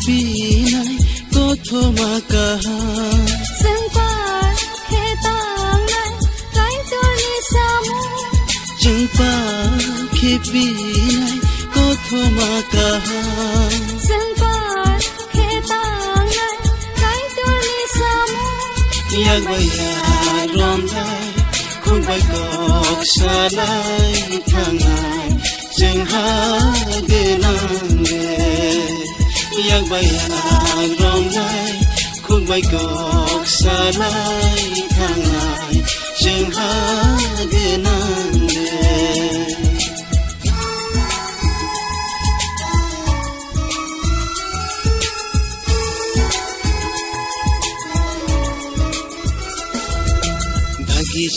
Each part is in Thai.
ปีไหนก็โทรมากะหาซึ่งป่าแค่ต่างไหนไกลตัวนี้สามูจึงป่าแค่ปีไหนก็โทรมากะหาซึ่งป่าแค่ต่างไหนไกลตัวนี้สามูอยากไปอยากรอมได้คุณไปกอกสาลายทางไหนจึงหาเกนังเดอยากไปอยากรอมได้คุณไปกอกสาลายทางไหนจึงหาเกนังเด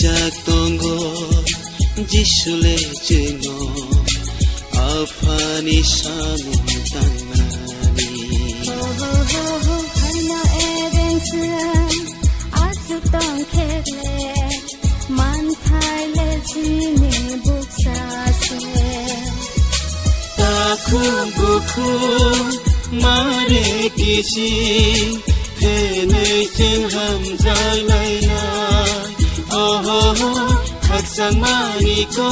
จากตองโกจิสุเลจิโนอาฟานิสามุตังนานีโอ้โหโหโหพันนาเอเดนเซนอาสุตองเคเลมันไทยเลจินีบุกซาเซตาคูบุคูมาเรกิจิเทเนจิงฮัมใจไลนาoh khắc sang mani ko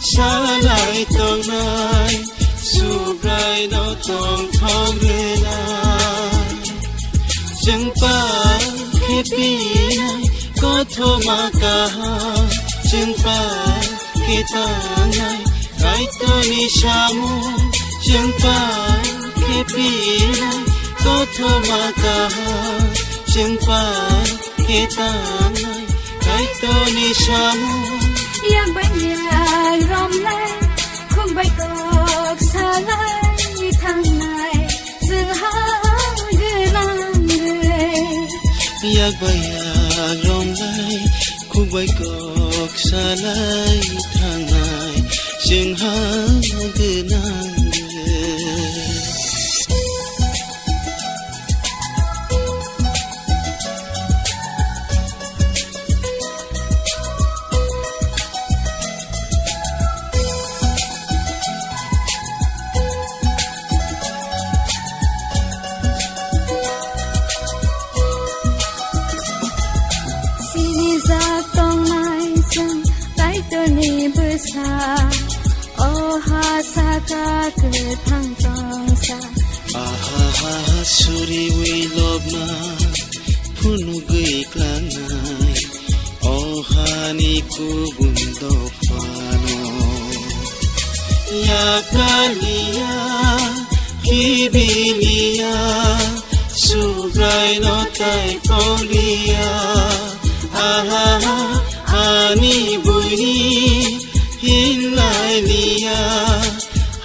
salai tong nai su rai no tong thong le lai jeng pa khe pi nai ko tho ma ka jeng pa ke ta nai kai to ni sha mu jeng pa khe pi nai ko tho ma ka jeng pa ke ta naiไอ้ตัวนี้ช้ำยังไม่อยากรอมแลคงไปกอกสาลายทางไหนซึ่งหาเดือนนั้นเลยอยากไปอยากรอมแลคงไปกอกสาลายทางไหนซึ่งหาเดือนนั้นโอ้ฮาสากาเกิดทั้งตองสาอาฮาฮาสุริวิลบมาพูนุกยกลางไงโอ้ฮานิคุบุนโดฟานอยากกาลียาคิบิลียาสุไรโนไตโปลียาอาฮาฮาอานิบุนีHilalia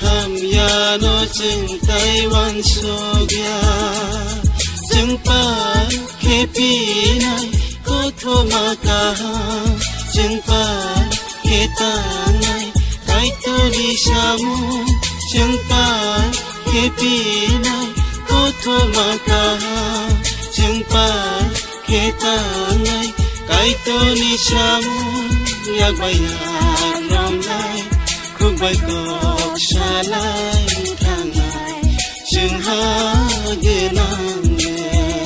Hamyano Jeng Taiwan Sogya Jeng Pa Kepi Nai Koto Maka Jeng Pa Keta Nai Kaito Di Shamu Jeng Pa Kepi Nai Koto Maka Jeng Pa Keta Nai Kaito Di Shamu Yak Bayak Ram Lai Khúc Bay Cọc Sa Lai Thang Lai Chừng Ha Ghê Nam Nghề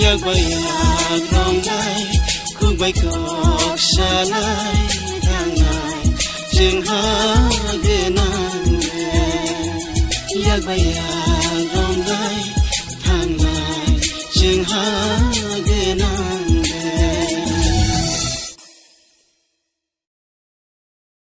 Yak Bayak Ram Lai Khúc Bay Cọc Sa Lai Thang Lai Chừng Ha Ghê Nam Nghề Yak Bayak